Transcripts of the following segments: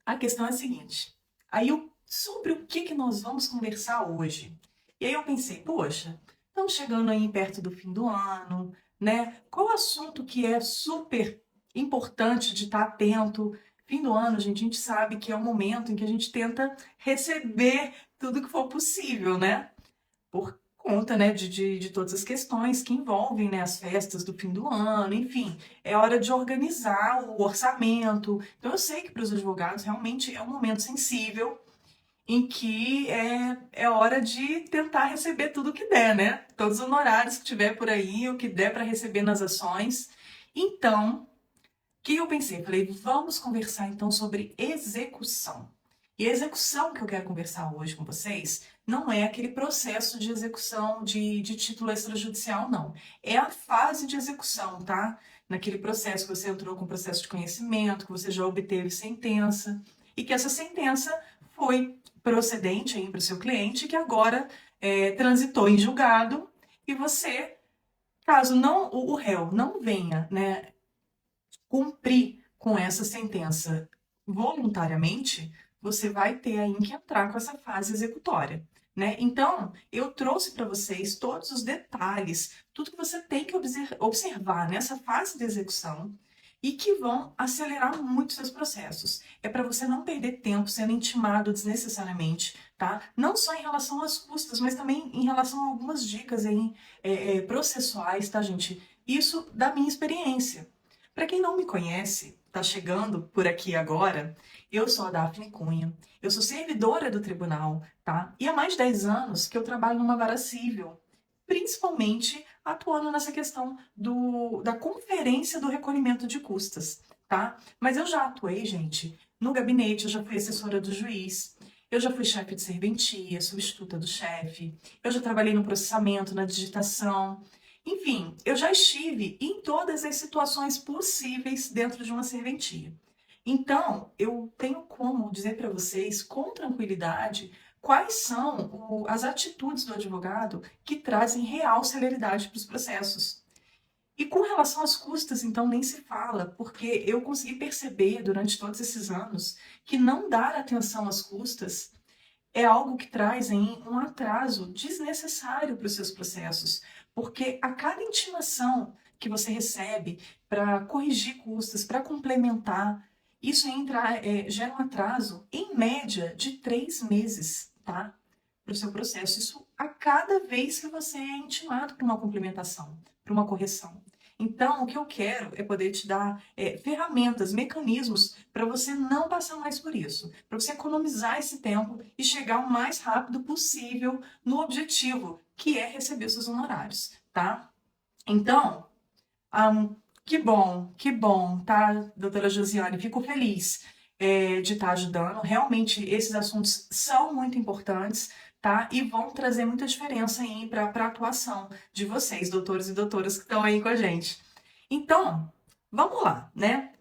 A questão é a seguinte, sobre o que nós vamos conversar hoje? E aí eu pensei, poxa, estamos chegando aí perto do fim do ano, né? Qual assunto que é super importante de estar atento? Fim do ano, a gente sabe que é o momento em que a gente tenta receber tudo que for possível, né? Por conta, né, de todas as questões que envolvem, né, as festas do fim do ano, enfim, é hora de organizar o orçamento. Então eu sei que para os advogados realmente é um momento sensível em que é hora de tentar receber tudo o que der, né? Todos os honorários que tiver por aí, o que der para receber nas ações. Então, o que eu pensei? Falei, vamos conversar então sobre execução. E a execução que eu quero conversar hoje com vocês não é aquele processo de execução de título extrajudicial, não. É a fase de execução, tá? Naquele processo que você entrou com processo de conhecimento, que você já obteve sentença, e que essa sentença foi procedente aí para o seu cliente, que agora transitou em julgado, e você, caso não o réu não venha, né, cumprir com essa sentença voluntariamente, você vai ter aí que entrar com essa fase executória. Né? Então, eu trouxe para vocês todos os detalhes, tudo que você tem que observar nessa fase de execução e que vão acelerar muito seus processos. É para você não perder tempo sendo intimado desnecessariamente, tá? Não só em relação às custas, mas também em relação a algumas dicas aí, processuais, tá, gente? Isso da minha experiência. Para quem não me conhece, está chegando por aqui agora, eu sou a Daphne Cunha, eu sou servidora do tribunal, tá? E há mais de 10 anos que eu trabalho numa vara civil, principalmente atuando nessa questão da conferência do recolhimento de custas, tá? Mas eu já atuei, gente, no gabinete, eu já fui assessora do juiz, eu já fui chefe de serventia, substituta do chefe, eu já trabalhei no processamento, na digitação, enfim, eu já estive em todas as situações possíveis dentro de uma serventia. Então, eu tenho como dizer para vocês com tranquilidade quais são as atitudes do advogado que trazem real celeridade para os processos. E com relação às custas, então, nem se fala, porque eu consegui perceber durante todos esses anos que não dar atenção às custas é algo que traz aí um atraso desnecessário para os seus processos, porque a cada intimação que você recebe para corrigir custas, para complementar, isso gera um atraso, em média, de 3 meses, tá? Para o seu processo. Isso a cada vez que você é intimado para uma complementação, para uma correção. Então, o que eu quero é poder te dar ferramentas, mecanismos para você não passar mais por isso, para você economizar esse tempo e chegar o mais rápido possível no objetivo, que é receber os seus honorários, tá? Então, que bom, tá, doutora Josiane? Fico feliz de estar ajudando. Realmente, esses assuntos são muito importantes, tá? E vão trazer muita diferença aí para a atuação de vocês, doutores e doutoras que estão aí com a gente. Então, vamos lá, né?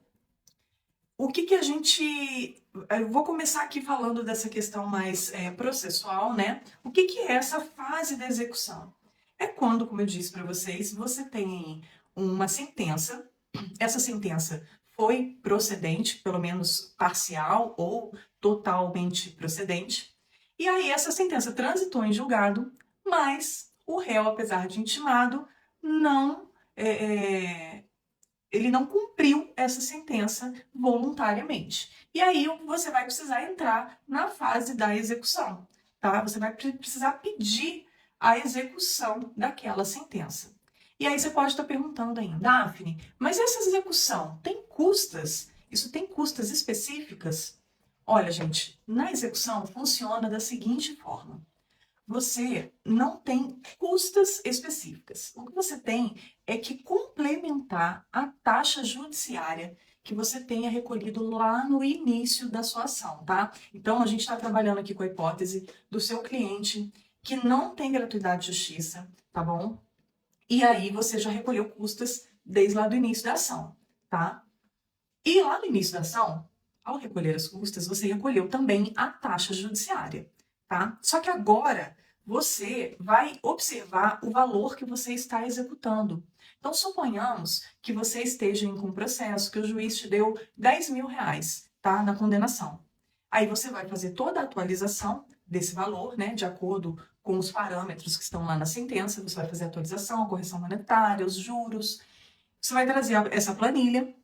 O que que a gente... Eu vou começar aqui falando dessa questão mais processual, né? O que que é essa fase da execução? É quando, como eu disse para vocês, você tem uma sentença, essa sentença foi procedente, pelo menos parcial ou totalmente procedente, e aí essa sentença transitou em julgado, mas o réu, apesar de intimado, não ele não cumpriu essa sentença voluntariamente. E aí você vai precisar entrar na fase da execução, tá? Você vai precisar pedir a execução daquela sentença. E aí você pode estar perguntando ainda, Daphne, mas essa execução tem custas? Isso tem custas específicas? Olha, gente, na execução funciona da seguinte forma: você não tem custas específicas. O que você tem é que complementar a taxa judiciária que você tenha recolhido lá no início da sua ação, tá? Então, a gente está trabalhando aqui com a hipótese do seu cliente que não tem gratuidade de justiça, tá bom? E aí você já recolheu custas desde lá do início da ação, tá? E lá no início da ação, ao recolher as custas, você recolheu também a taxa judiciária, tá? Só que agora você vai observar o valor que você está executando. Então, suponhamos que você esteja com um processo que o juiz te deu R$ 10.000, tá? Na condenação. Aí você vai fazer toda a atualização desse valor, né, de acordo com os parâmetros que estão lá na sentença, você vai fazer a atualização, a correção monetária, os juros, você vai trazer essa planilha,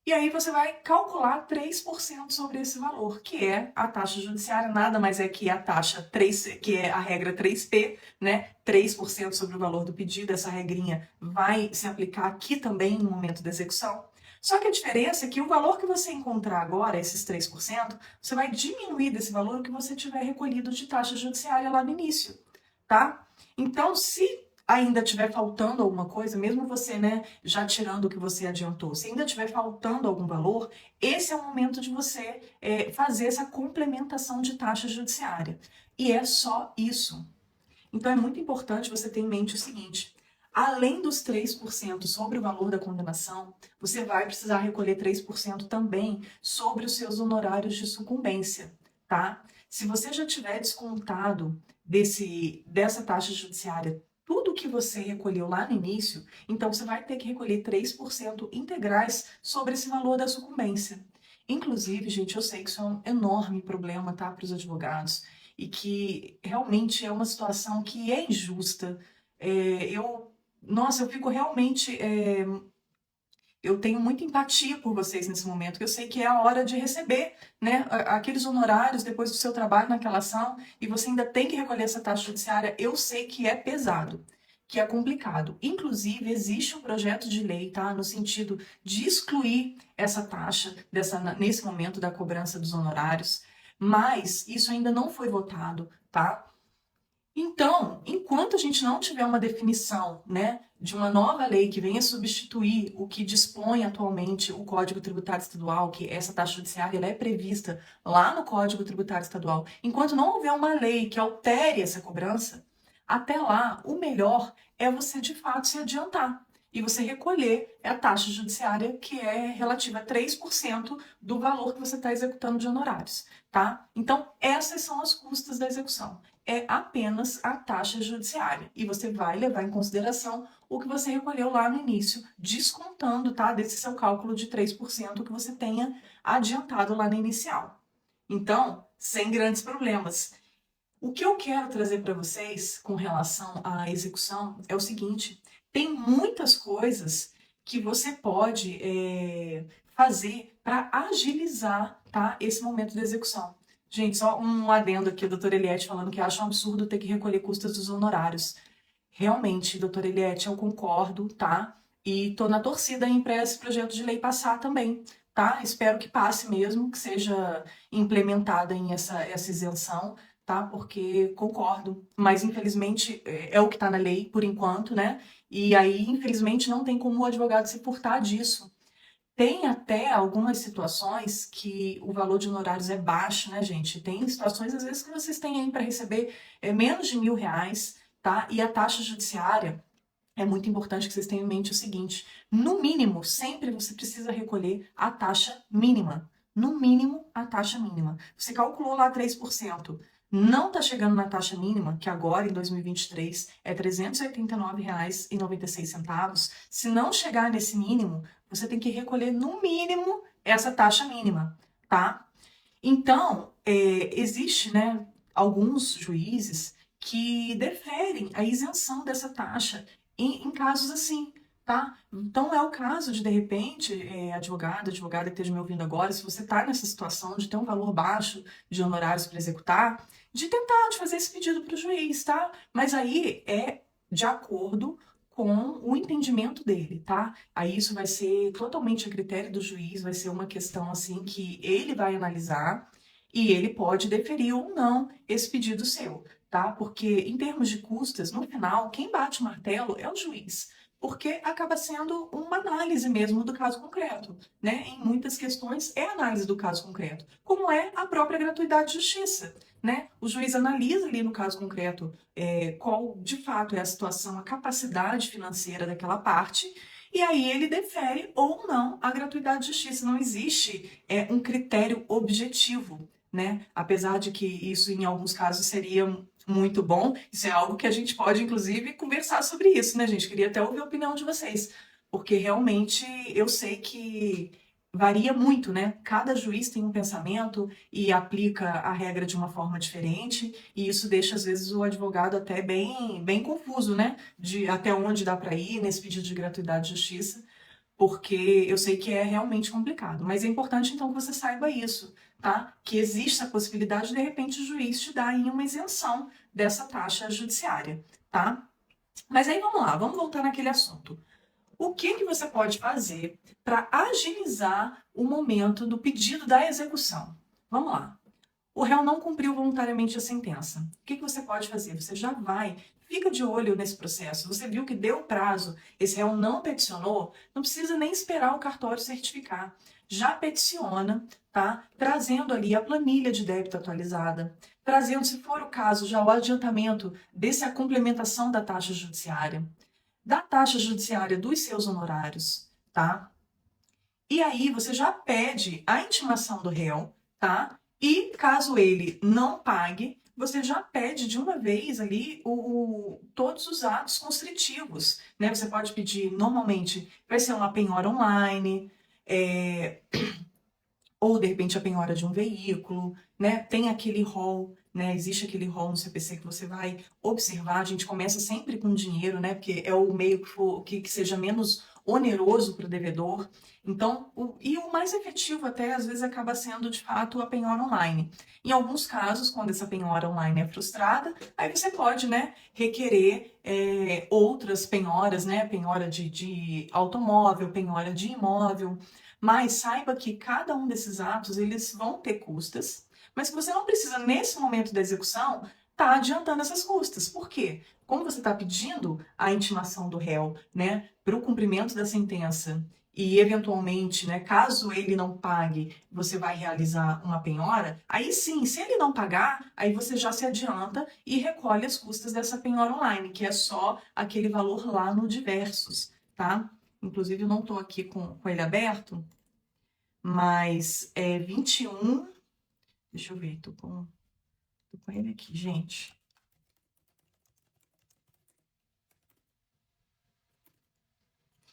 e aí você vai calcular 3% sobre esse valor, que é a taxa judiciária, nada mais é que a taxa 3, que é a regra 3P, né? 3% sobre o valor do pedido, essa regrinha vai se aplicar aqui também no momento da execução. Só que a diferença é que o valor que você encontrar agora, esses 3%, você vai diminuir desse valor o que você tiver recolhido de taxa judiciária lá no início, tá? Então, se ainda estiver faltando alguma coisa, mesmo você, né, já tirando o que você adiantou, se ainda estiver faltando algum valor, esse é o momento de você fazer essa complementação de taxa judiciária. E é só isso. Então é muito importante você ter em mente o seguinte: além dos 3% sobre o valor da condenação, você vai precisar recolher 3% também sobre os seus honorários de sucumbência, tá? Se você já tiver descontado dessa taxa judiciária tudo que você recolheu lá no início, então você vai ter que recolher 3% integrais sobre esse valor da sucumbência. Inclusive, gente, eu sei que isso é um enorme problema, tá, para os advogados, e que realmente é uma situação que é injusta. Nossa, eu fico realmente, eu tenho muita empatia por vocês nesse momento, que eu sei que é a hora de receber, né, aqueles honorários depois do seu trabalho naquela ação, e você ainda tem que recolher essa taxa judiciária. Eu sei que é pesado, que é complicado. Inclusive, existe um projeto de lei, tá, no sentido de excluir essa taxa nesse momento da cobrança dos honorários, mas isso ainda não foi votado, tá? Então, enquanto a gente não tiver uma definição, né, de uma nova lei que venha substituir o que dispõe atualmente o Código Tributário Estadual, que essa taxa judiciária ela é prevista lá no Código Tributário Estadual, enquanto não houver uma lei que altere essa cobrança, até lá, o melhor é você de fato se adiantar e você recolher a taxa judiciária que é relativa a 3% do valor que você está executando de honorários, tá? Então, essas são as custas da execução. É apenas a taxa judiciária. E você vai levar em consideração o que você recolheu lá no início, descontando, tá, desse seu cálculo de 3% que você tenha adiantado lá no inicial. Então, sem grandes problemas. O que eu quero trazer para vocês com relação à execução é o seguinte: tem muitas coisas que você pode fazer para agilizar, tá, esse momento da execução. Gente, só um adendo aqui, a doutora Eliette falando que acha um absurdo ter que recolher custas dos honorários. Realmente, doutora Eliette, eu concordo, tá? E tô na torcida aí para esse projeto de lei passar também, tá? Espero que passe mesmo, que seja implementada em essa isenção, tá? Porque concordo, mas infelizmente é o que está na lei por enquanto, né? E aí, infelizmente, não tem como o advogado se furtar disso. Tem até algumas situações que o valor de honorários é baixo, né, gente? Tem situações, às vezes, que vocês têm aí para receber menos de R$ 1.000, tá? E a taxa judiciária, é muito importante que vocês tenham em mente o seguinte: no mínimo, sempre você precisa recolher a taxa mínima. No mínimo, a taxa mínima. Você calculou lá 3%. Não está chegando na taxa mínima, que agora em 2023 é R$ 389,96. Se não chegar nesse mínimo, você tem que recolher no mínimo essa taxa mínima, tá? Então, existe, né, alguns juízes que deferem a isenção dessa taxa em casos assim, tá? Então, é o caso de repente, advogada que esteja me ouvindo agora, se você está nessa situação de ter um valor baixo de honorários para executar, de fazer esse pedido para o juiz, tá? Mas aí é de acordo com o entendimento dele, tá? Aí isso vai ser totalmente a critério do juiz, vai ser uma questão assim que ele vai analisar e ele pode deferir ou não esse pedido seu, tá? Porque em termos de custas, no final, quem bate o martelo é o juiz, porque acaba sendo uma análise mesmo do caso concreto, né? Em muitas questões é análise do caso concreto, como é a própria gratuidade de justiça, né? O juiz analisa ali no caso concreto qual de fato é a situação, a capacidade financeira daquela parte, e aí ele defere ou não a gratuidade de justiça. Não existe um critério objetivo, né? Apesar de que isso em alguns casos seria muito bom, isso é algo que a gente pode inclusive conversar sobre isso, né, gente? Queria até ouvir a opinião de vocês, porque realmente eu sei que varia muito, né? Cada juiz tem um pensamento e aplica a regra de uma forma diferente, e isso deixa, às vezes, o advogado até bem confuso, né? De até onde dá para ir nesse pedido de gratuidade de justiça, porque eu sei que é realmente complicado. Mas é importante, então, que você saiba isso, tá? Que existe a possibilidade de repente, o juiz te dar aí uma isenção dessa taxa judiciária, tá? Mas aí vamos lá, vamos voltar naquele assunto. O que você pode fazer para agilizar o momento do pedido da execução? Vamos lá. O réu não cumpriu voluntariamente a sentença. O que você pode fazer? Você já vai, fica de olho nesse processo. Você viu que deu prazo, esse réu não peticionou, não precisa nem esperar o cartório certificar. Já peticiona, tá? Trazendo ali a planilha de débito atualizada, trazendo, se for o caso, já o adiantamento dessa complementação da taxa judiciária, dos seus honorários, tá? E aí você já pede a intimação do réu, tá? E caso ele não pague, você já pede de uma vez ali todos os atos constritivos, né? Você pode pedir, normalmente, vai ser uma penhora online, ou de repente a penhora de um veículo, né? Tem aquele rol, né? Existe aquele rol no CPC que você vai observar. A gente começa sempre com dinheiro, né? Porque é o meio que seja menos oneroso para o devedor. Então, o mais efetivo até às vezes acaba sendo de fato a penhora online. Em alguns casos, quando essa penhora online é frustrada, aí você pode, né, requerer outras penhoras, né? Penhora de automóvel, penhora de imóvel. Mas saiba que cada um desses atos, eles vão ter custas, mas que você não precisa, nesse momento da execução, estar adiantando essas custas. Por quê? Como você está pedindo a intimação do réu, né, para o cumprimento da sentença e, eventualmente, né, caso ele não pague, você vai realizar uma penhora, aí sim, se ele não pagar, aí você já se adianta e recolhe as custas dessa penhora online, que é só aquele valor lá no diversos, tá? Inclusive, eu não estou aqui com ele aberto, mas é 21. Deixa eu ver, tô com ele aqui, gente.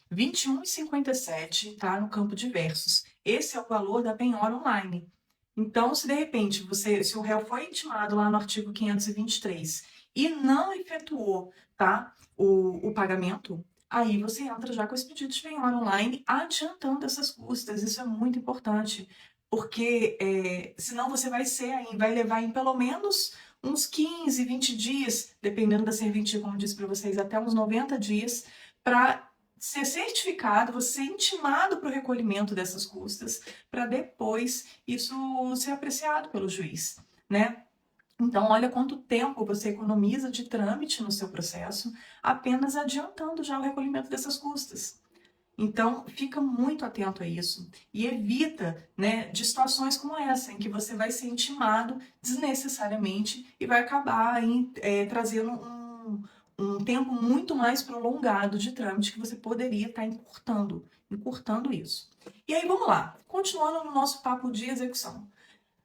R$ 21,57, tá? No campo diversos. Esse é o valor da penhora online. Então, se de repente se o réu foi intimado lá no artigo 523 e não efetuou, tá, o pagamento, aí você entra já com esse pedido de penhora online, adiantando essas custas. Isso é muito importante, porque senão você vai levar em pelo menos uns 15, 20 dias, dependendo da serventia, como eu disse para vocês, até uns 90 dias, para ser certificado, você ser intimado para o recolhimento dessas custas, para depois isso ser apreciado pelo juiz, né? Então, olha quanto tempo você economiza de trâmite no seu processo, apenas adiantando já o recolhimento dessas custas. Então, fica muito atento a isso e evita, né, de situações como essa, em que você vai ser intimado desnecessariamente e vai acabar aí, trazendo um tempo muito mais prolongado de trâmite que você poderia estar encurtando isso. E aí, vamos lá, continuando no nosso papo de execução.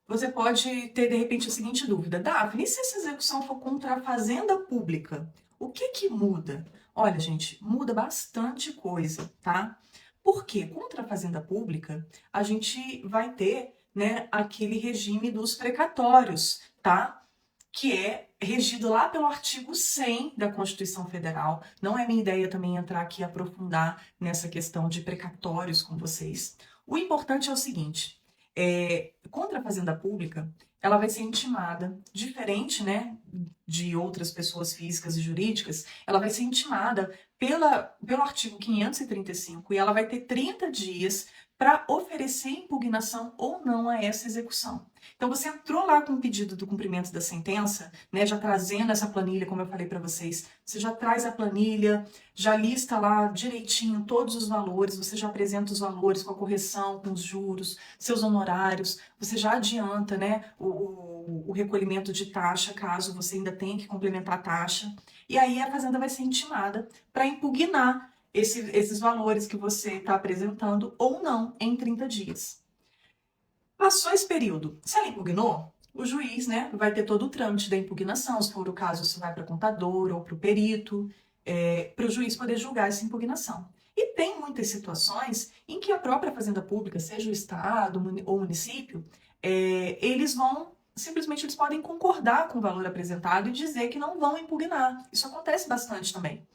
Você pode ter, de repente, a seguinte dúvida: Daphne, e se essa execução for contra a fazenda pública? O que muda? Olha, gente, muda bastante coisa, tá? Porque contra a fazenda pública, a gente vai ter, né, aquele regime dos precatórios, tá? Que é regido lá pelo artigo 100 da Constituição Federal. Não é minha ideia também entrar aqui e aprofundar nessa questão de precatórios com vocês. O importante é o seguinte: contra a fazenda pública, ela vai ser intimada, diferente, né, de outras pessoas físicas e jurídicas, ela vai ser intimada pelo artigo 535 e ela vai ter 30 dias para oferecer impugnação ou não a essa execução. Então, você entrou lá com o pedido do cumprimento da sentença, né, já trazendo essa planilha, como eu falei para vocês, você já traz a planilha, já lista lá direitinho todos os valores, você já apresenta os valores com a correção, com os juros, seus honorários, você já adianta, né, o recolhimento de taxa, caso você ainda tenha que complementar a taxa, e aí a fazenda vai ser intimada para impugnar esses valores que você está apresentando ou não em 30 dias. Passou esse período, se ela impugnou, o juiz, né, vai ter todo o trâmite da impugnação, se for o caso, isso vai para o contador ou para o perito, para o juiz poder julgar essa impugnação. E tem muitas situações em que a própria fazenda pública, seja o estado ou o município, eles vão, simplesmente eles podem concordar com o valor apresentado e dizer que não vão impugnar. Isso acontece bastante também.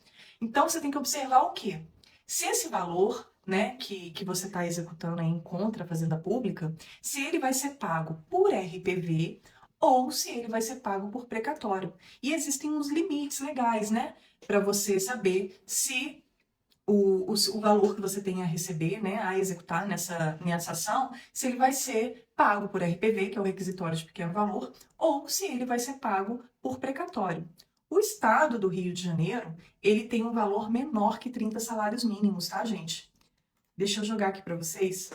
Então você tem que observar o quê? Se esse valor, né, que você está executando aí contra a fazenda pública, se ele vai ser pago por RPV ou se ele vai ser pago por precatório. E existem uns limites legais, né, para você saber se o valor que você tem a receber, né, a executar nessa ação, se ele vai ser pago por RPV, que é o requisitório de pequeno valor, ou se ele vai ser pago por precatório. O estado do Rio de Janeiro, ele tem um valor menor que 30 salários mínimos, tá, gente? Deixa eu jogar aqui para vocês.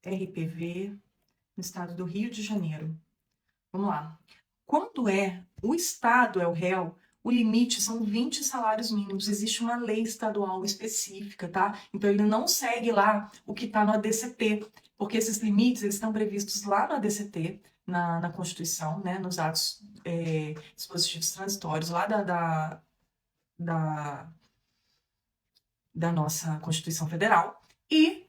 RPV no estado do Rio de Janeiro. Vamos lá. Quando o estado é o réu, o limite são 20 salários mínimos. Existe uma lei estadual específica, tá? Então ele não segue lá o que está no ADCT, porque esses limites eles estão previstos lá no ADCT, na Constituição, né? Nos atos dispositivos transitórios lá da nossa Constituição Federal. E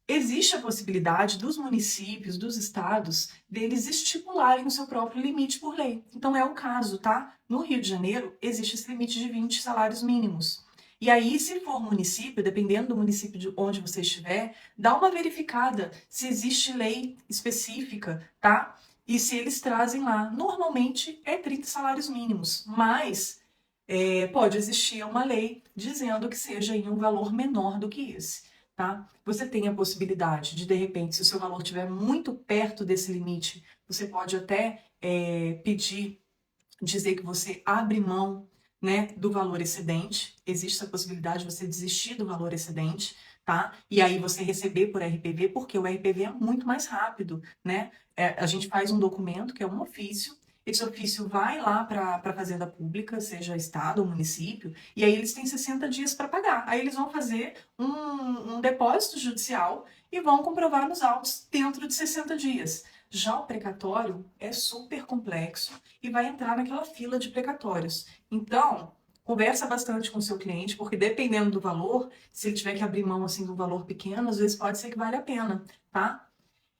existe a possibilidade dos municípios, dos estados, deles estipularem o seu próprio limite por lei. Então é o caso, tá? No Rio de Janeiro, existe esse limite de 20 salários mínimos. E aí, se for município, dependendo do município de onde você estiver, dá uma verificada se existe lei específica, tá? E se eles trazem lá. Normalmente é 30 salários mínimos, mas pode existir uma lei dizendo que seja em um valor menor do que esse. Tá? Você tem a possibilidade de repente, se o seu valor estiver muito perto desse limite, você pode até pedir, dizer que você abre mão, né, do valor excedente. Existe a possibilidade de você desistir do valor excedente, tá? E aí você receber por RPV, porque o RPV é muito mais rápido, né? A gente faz um documento que é um ofício. Esse ofício vai lá para a Fazenda Pública, seja estado ou município, e aí eles têm 60 dias para pagar. Aí eles vão fazer um depósito judicial e vão comprovar nos autos dentro de 60 dias. Já o precatório é super complexo e vai entrar naquela fila de precatórios. Então, conversa bastante com o seu cliente, porque dependendo do valor, se ele tiver que abrir mão assim de um valor pequeno, às vezes pode ser que vale a pena, tá?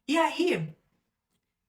E aí,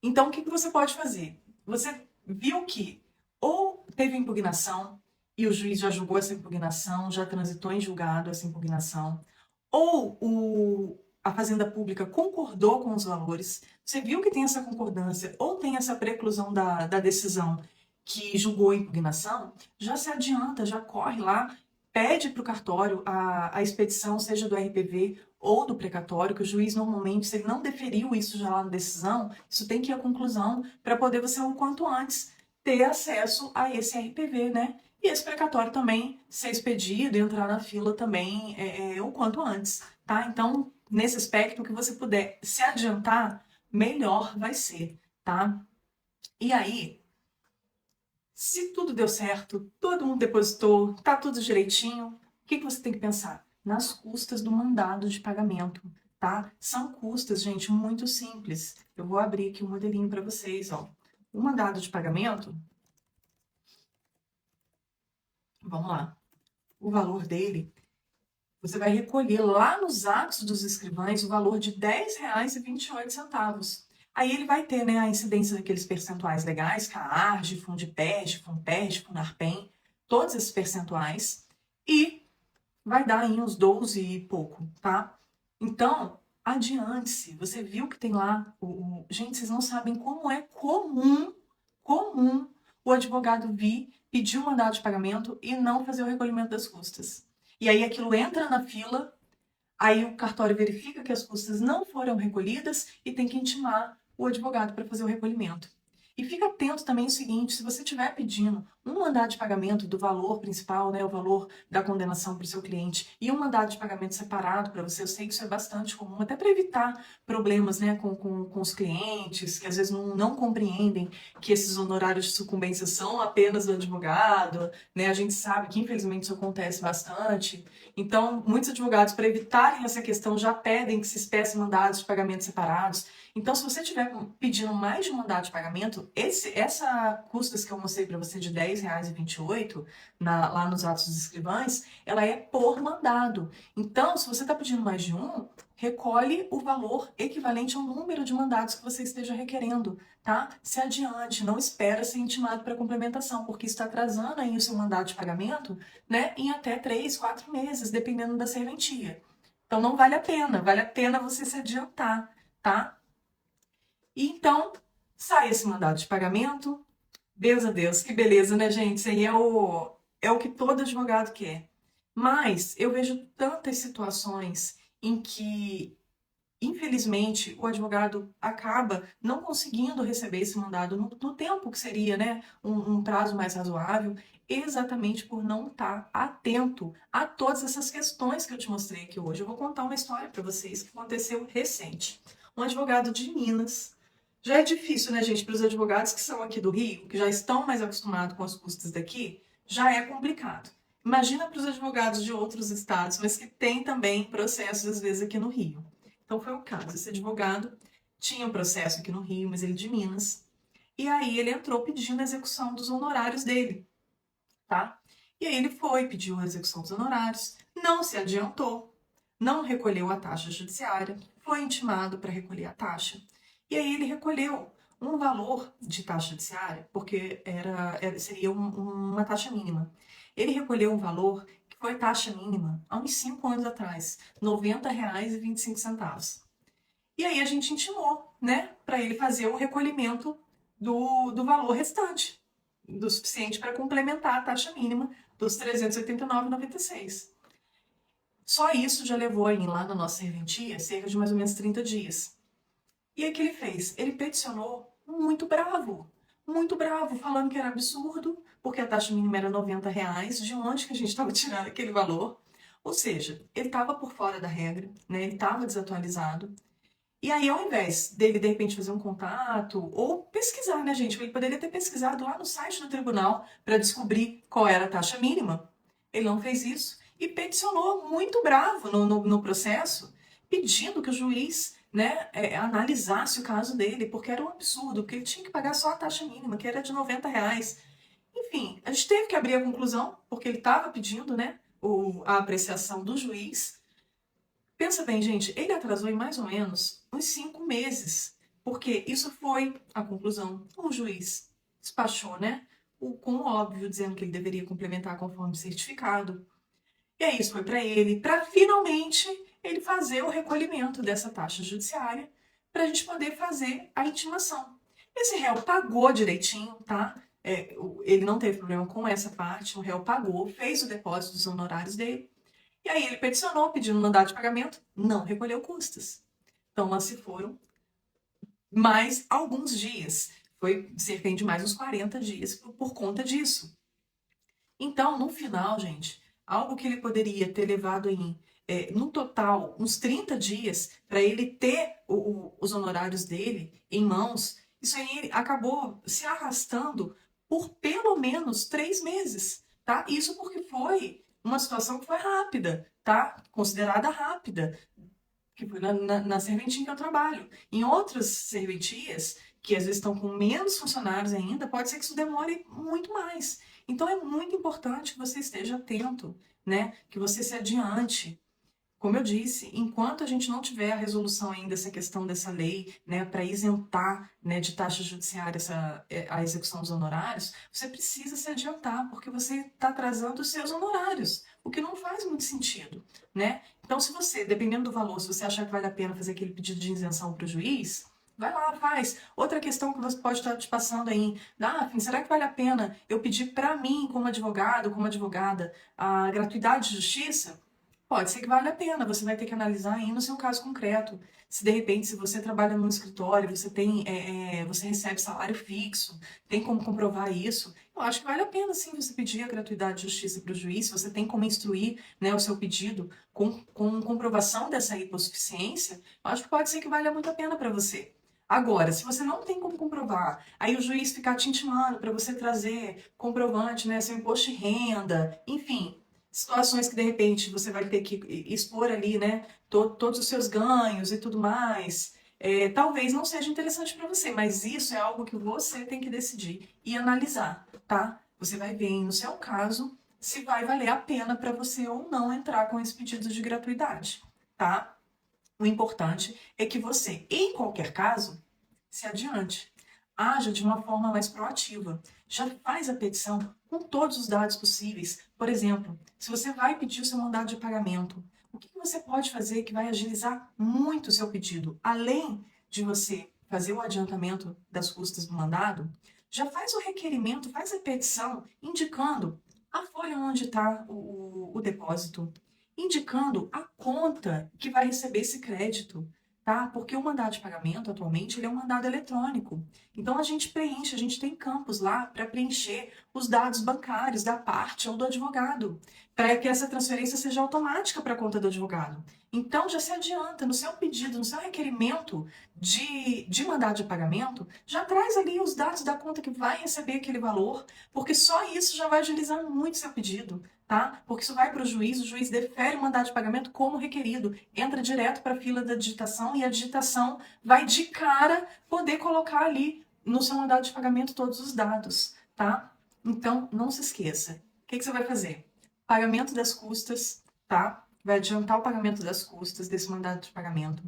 então o que você pode fazer? Você viu que ou teve impugnação e o juiz já julgou essa impugnação, já transitou em julgado essa impugnação, ou a Fazenda Pública concordou com os valores, você viu que tem essa concordância ou tem essa preclusão da decisão que julgou a impugnação, já se adianta, já corre lá, pede para o cartório a expedição, seja do RPV ou do precatório, que o juiz normalmente, se ele não deferiu isso já lá na decisão, isso tem que ir à conclusão para poder você, o quanto antes, ter acesso a esse RPV, né? E esse precatório também ser expedido e entrar na fila também o quanto antes, tá? Então, nesse aspecto, o que você puder se adiantar, melhor vai ser, tá? E aí, se tudo deu certo, todo mundo depositou, tá tudo direitinho, o que você tem que pensar? Nas custas do mandado de pagamento, tá? São custas, gente, muito simples. Eu vou abrir aqui um modelinho para vocês, ó. O mandado de pagamento, vamos lá, o valor dele, você vai recolher lá nos atos dos escrivães o valor de R$10,28. Aí ele vai ter, né, a incidência daqueles percentuais legais, CARG, Fundipes, Funpes, Funarpem, todos esses percentuais, e vai dar aí uns 12 e pouco, tá? Então, adiante-se. Você viu que tem lá Gente, vocês não sabem como é comum o advogado vir, pedir um mandado de pagamento e não fazer o recolhimento das custas. E aí aquilo entra na fila, aí o cartório verifica que as custas não foram recolhidas e tem que intimar o advogado para fazer o recolhimento. E fica atento também o seguinte, se você estiver pedindo um mandado de pagamento do valor principal, né, o valor da condenação para o seu cliente, e um mandado de pagamento separado para você, eu sei que isso é bastante comum, até para evitar problemas, né, com os clientes, que às vezes não compreendem que esses honorários de sucumbência são apenas do advogado, né, a gente sabe que infelizmente isso acontece bastante. Então, muitos advogados, para evitarem essa questão, já pedem que se peçam mandados de pagamento separados. Então, se você estiver pedindo mais de um mandado de pagamento, essa custas que eu mostrei para você de R$10,28 lá nos atos dos escrivães, ela é por mandado. Então, se você está pedindo mais de um, recolhe o valor equivalente ao número de mandados que você esteja requerendo, tá? Se adiante, não espera ser intimado para complementação, porque isso está atrasando aí o seu mandado de pagamento, né, em até 3, 4 meses, dependendo da serventia. Então, não vale a pena você se adiantar, tá? E então, sai esse mandado de pagamento. Deus a Deus, que beleza, né, gente? Isso aí é o que todo advogado quer. Mas eu vejo tantas situações em que, infelizmente, o advogado acaba não conseguindo receber esse mandado no tempo que seria, né, um prazo mais razoável, exatamente por não estar atento a todas essas questões que eu te mostrei aqui hoje. Eu vou contar uma história para vocês que aconteceu recente. Um advogado de Minas. Já é difícil, né, gente, para os advogados que são aqui do Rio, que já estão mais acostumados com as custas daqui, já é complicado. Imagina para os advogados de outros estados, mas que têm também processos, às vezes, aqui no Rio. Então, foi o caso. Esse advogado tinha um processo aqui no Rio, mas ele de Minas. E aí, ele entrou pedindo a execução dos honorários dele, tá? E aí, ele foi, pediu a execução dos honorários, não se adiantou, não recolheu a taxa judiciária, foi intimado para recolher a taxa. E aí ele recolheu um valor de taxa judiciária, porque seria uma taxa mínima. Ele recolheu um valor que foi taxa mínima há uns 5 anos atrás, R$90,25. E aí a gente intimou, né, para ele fazer o recolhimento do valor restante, do suficiente para complementar a taxa mínima dos R$389,96. Só isso já levou aí lá na nossa serventia cerca de mais ou menos 30 dias. E aí o que ele fez? Ele peticionou muito bravo, falando que era absurdo, porque a taxa mínima era R$90, de onde que a gente estava tirando aquele valor? Ou seja, ele estava por fora da regra, né? Ele estava desatualizado. E aí, ao invés dele, de repente, fazer um contato ou pesquisar, né, gente? Ele poderia ter pesquisado lá no site do tribunal para descobrir qual era a taxa mínima. Ele não fez isso e peticionou muito bravo no processo, pedindo que o juiz, né, analisasse o caso dele, porque era um absurdo, porque ele tinha que pagar só a taxa mínima, que era de R$90. Enfim, a gente teve que abrir a conclusão, porque ele estava pedindo, né, a apreciação do juiz. Pensa bem, gente, ele atrasou em mais ou menos uns 5 meses, porque isso foi a conclusão. O juiz despachou, né, com o óbvio, dizendo que ele deveria complementar conforme certificado. E aí isso foi para ele, para finalmente ele fazer o recolhimento dessa taxa judiciária, para a gente poder fazer a intimação. Esse réu pagou direitinho, tá? Ele não teve problema com essa parte, o réu pagou, fez o depósito dos honorários dele, e aí ele peticionou, pedindo mandado de pagamento, não recolheu custas. Então lá se foram mais alguns dias, foi cerca de mais uns 40 dias por conta disso. Então, no final, gente, algo que ele poderia ter levado no total, uns 30 dias para ele ter os honorários dele em mãos, isso aí acabou se arrastando por pelo menos 3 meses, tá? Isso porque foi uma situação que foi rápida, tá? Considerada rápida, que foi na serventia que eu trabalho. Em outras serventias, que às vezes estão com menos funcionários ainda, pode ser que isso demore muito mais. Então é muito importante que você esteja atento, né? Que você se adiante. Como eu disse, enquanto a gente não tiver a resolução ainda dessa questão dessa lei, né, para isentar, né, de taxa judiciária a execução dos honorários, você precisa se adiantar, porque você está atrasando os seus honorários, o que não faz muito sentido, né? Então, se você, dependendo do valor, se você achar que vale a pena fazer aquele pedido de isenção para o juiz, vai lá, faz. Outra questão que você pode estar te passando aí, será que vale a pena eu pedir para mim, como advogado, como advogada, a gratuidade de justiça? Pode ser que valha a pena, você vai ter que analisar aí no seu caso concreto. Se de repente, se você trabalha num escritório, você recebe salário fixo, tem como comprovar isso, eu acho que vale a pena sim você pedir a gratuidade de justiça para o juiz, se você tem como instruir, né, o seu pedido com comprovação dessa hipossuficiência, eu acho que pode ser que valha muito a pena para você. Agora, se você não tem como comprovar, aí o juiz ficar te intimando para você trazer comprovante, né, seu imposto de renda, enfim, situações que de repente você vai ter que expor ali, né, todos os seus ganhos e tudo mais, talvez não seja interessante para você, mas isso é algo que você tem que decidir e analisar, tá? Você vai ver, no seu caso, se vai valer a pena para você ou não entrar com esse pedido de gratuidade, tá? O importante é que você, em qualquer caso, se adiante. Haja de uma forma mais proativa. Já faz a petição com todos os dados possíveis. Por exemplo, se você vai pedir o seu mandado de pagamento, o que você pode fazer que vai agilizar muito o seu pedido? Além de você fazer o adiantamento das custas do mandado, já faz o requerimento, faz a petição indicando a folha onde está o depósito, indicando a conta que vai receber esse crédito, tá? Porque o mandado de pagamento, atualmente, ele é um mandado eletrônico. Então, a gente preenche, a gente tem campos lá para preencher os dados bancários da parte ou do advogado, para que essa transferência seja automática para a conta do advogado. Então, já se adianta, no seu pedido, no seu requerimento de mandado de pagamento, já traz ali os dados da conta que vai receber aquele valor, porque só isso já vai agilizar muito seu pedido, tá? Porque isso vai para o juiz defere o mandado de pagamento como requerido, entra direto para a fila da digitação e a digitação vai de cara poder colocar ali no seu mandado de pagamento todos os dados, tá? Então, não se esqueça. O que você vai fazer? Pagamento das custas, tá? Vai adiantar o pagamento das custas desse mandado de pagamento.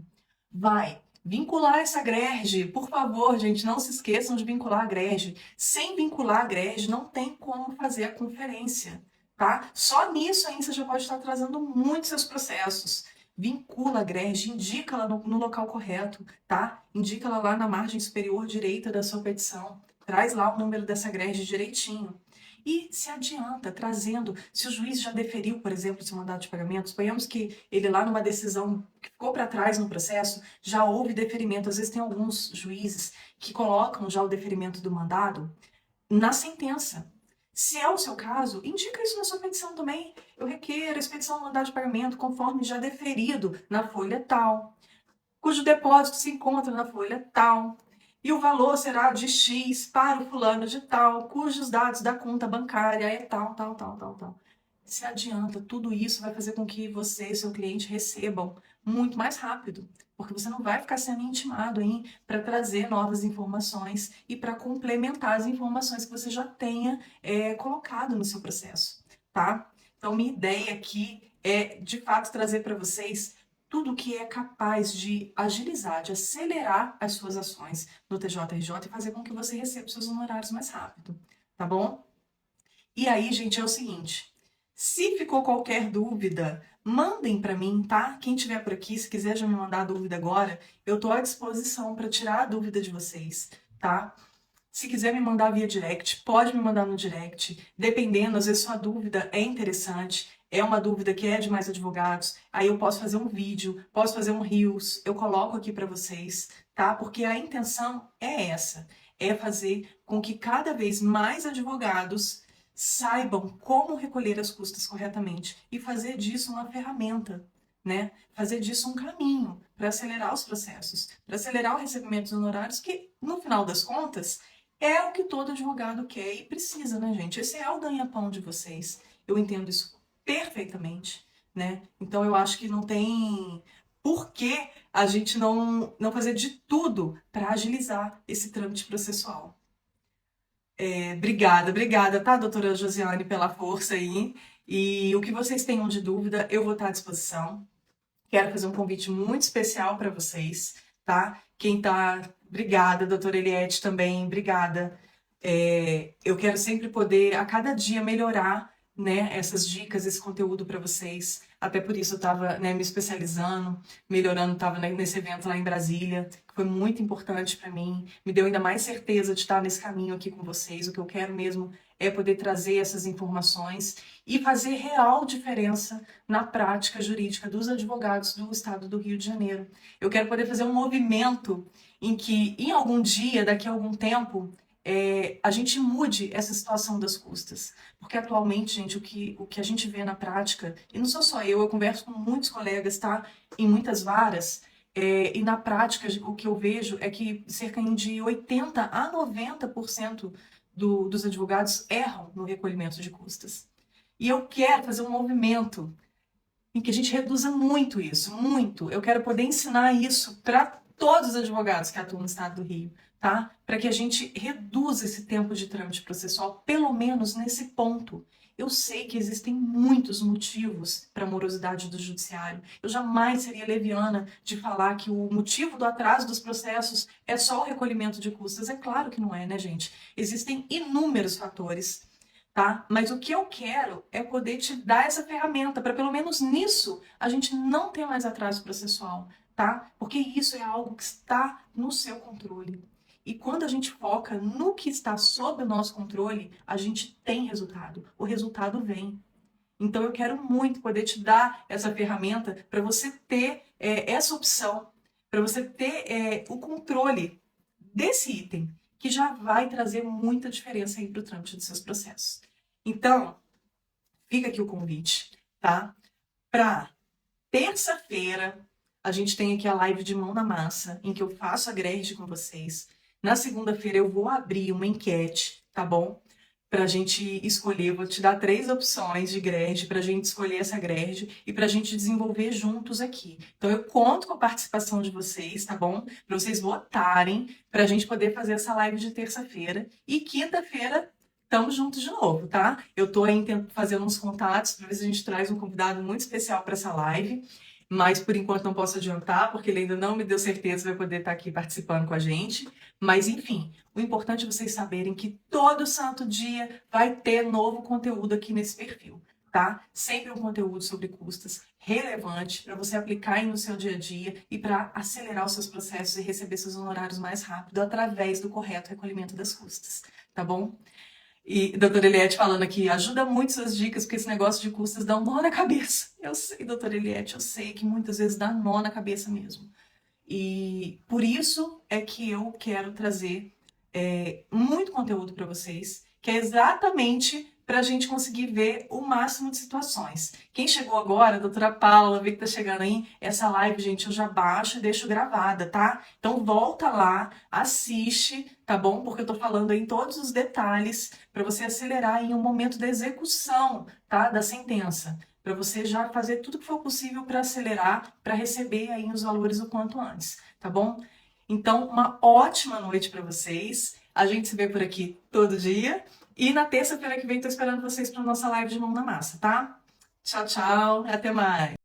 Vai vincular essa grege. Por favor, gente, não se esqueçam de vincular a grege. Sem vincular a grege, não tem como fazer a conferência, tá? Só nisso ainda você já pode estar atrasando muito seus processos. Vincula a grege, indica-la no local correto, tá? Indica-la lá na margem superior direita da sua petição. Traz lá o número dessa grege direitinho. E se adianta, trazendo, se o juiz já deferiu, por exemplo, seu mandado de pagamento, suponhamos que ele lá numa decisão que ficou para trás no processo, já houve deferimento. Às vezes tem alguns juízes que colocam já o deferimento do mandado na sentença. Se é o seu caso, indica isso na sua petição também. Eu requeiro a expedição do mandado de pagamento conforme já deferido na folha tal, cujo depósito se encontra na folha tal, e o valor será de X para o fulano de tal, cujos dados da conta bancária é tal, tal, tal, tal, tal. Se adianta, tudo isso vai fazer com que você e seu cliente recebam muito mais rápido, porque você não vai ficar sendo intimado para trazer novas informações e para complementar as informações que você já tenha colocado no seu processo, tá? Então, minha ideia aqui é, de fato, trazer para vocês tudo que é capaz de agilizar, de acelerar as suas ações no TJRJ e fazer com que você receba os seus honorários mais rápido, tá bom? E aí, gente, é o seguinte, se ficou qualquer dúvida, mandem para mim, tá? Quem tiver por aqui, se quiser já me mandar a dúvida agora, eu tô à disposição para tirar a dúvida de vocês, tá? Se quiser me mandar via direct, pode me mandar no direct, dependendo, às vezes sua dúvida é interessante, é uma dúvida que é de mais advogados, aí eu posso fazer um vídeo, posso fazer um Reels, eu coloco aqui para vocês, tá? Porque a intenção é essa, é fazer com que cada vez mais advogados saibam como recolher as custas corretamente e fazer disso uma ferramenta, né? Fazer disso um caminho para acelerar os processos, para acelerar o recebimento dos honorários, que, no final das contas, é o que todo advogado quer e precisa, né, gente? Esse é o ganha-pão de vocês. Eu entendo isso perfeitamente, né? Então eu acho que não tem por que a gente não fazer de tudo para agilizar esse trâmite processual. Obrigada, tá, doutora Josiane, pela força aí. E o que vocês tenham de dúvida, eu vou estar à disposição. Quero fazer um convite muito especial para vocês, tá? Quem tá... Obrigada, doutora Eliette, também, obrigada. Eu quero sempre poder, a cada dia, melhorar, né, essas dicas, esse conteúdo para vocês. Até por isso eu estava, né, me especializando, melhorando, estava nesse evento lá em Brasília, que foi muito importante para mim. Me deu ainda mais certeza de estar nesse caminho aqui com vocês. O que eu quero mesmo é poder trazer essas informações e fazer real diferença na prática jurídica dos advogados do estado do Rio de Janeiro. Eu quero poder fazer um movimento em que, em algum dia, daqui a algum tempo, a gente mude essa situação das custas. Porque atualmente, gente, o que a gente vê na prática, e não sou só eu converso com muitos colegas, tá? Em muitas varas, e na prática o que eu vejo é que cerca de 80% a 90% dos advogados erram no recolhimento de custas. E eu quero fazer um movimento em que a gente reduza muito isso, muito. Eu quero poder ensinar isso para todos os advogados que atuam no estado do Rio, tá? Para que a gente reduza esse tempo de trâmite processual, pelo menos nesse ponto. Eu sei que existem muitos motivos para a morosidade do judiciário. Eu jamais seria leviana de falar que o motivo do atraso dos processos é só o recolhimento de custas. É claro que não é, né, gente? Existem inúmeros fatores, tá? Mas o que eu quero é poder te dar essa ferramenta para pelo menos nisso a gente não ter mais atraso processual, tá? Porque isso é algo que está no seu controle. E quando a gente foca no que está sob o nosso controle, a gente tem resultado. O resultado vem. Então eu quero muito poder te dar essa ferramenta para você ter essa opção, para você ter o controle desse item, que já vai trazer muita diferença aí para o trâmite dos seus processos. Então, fica aqui o convite, tá? Para terça-feira, a gente tem aqui a live de mão na massa, em que eu faço a grade com vocês. Na segunda-feira eu vou abrir uma enquete, tá bom? Pra gente escolher, vou te dar 3 opções de grade, pra gente escolher essa grade e pra gente desenvolver juntos aqui. Então eu conto com a participação de vocês, tá bom? Pra vocês votarem, pra gente poder fazer essa live de terça-feira. E quinta-feira, estamos juntos de novo, tá? Eu tô aí fazendo uns contatos pra ver se a gente traz um convidado muito especial pra essa live. Mas por enquanto não posso adiantar, porque ele ainda não me deu certeza que vai poder estar aqui participando com a gente. Mas enfim, o importante é vocês saberem que todo santo dia vai ter novo conteúdo aqui nesse perfil, tá? Sempre um conteúdo sobre custas relevante para você aplicar aí no seu dia a dia e para acelerar os seus processos e receber seus honorários mais rápido através do correto recolhimento das custas, tá bom? E doutora Eliette falando aqui, ajuda muito suas dicas, porque esse negócio de custas dá um nó na cabeça. Eu sei, doutora Eliette, eu sei que muitas vezes dá nó na cabeça mesmo. E por isso é que eu quero trazer muito conteúdo para vocês, que é exatamente para a gente conseguir ver o máximo de situações. Quem chegou agora, a doutora Paula, vê que tá chegando aí, essa live, gente, eu já baixo e deixo gravada, tá? Então volta lá, assiste, tá bom? Porque eu tô falando aí todos os detalhes para você acelerar em um momento da execução, tá? Da sentença. Para você já fazer tudo que for possível para acelerar, para receber aí os valores o quanto antes, tá bom? Então, uma ótima noite para vocês. A gente se vê por aqui todo dia. E na terça-feira que vem, tô esperando vocês para nossa live de mão na massa, tá? Tchau, tchau. Até mais.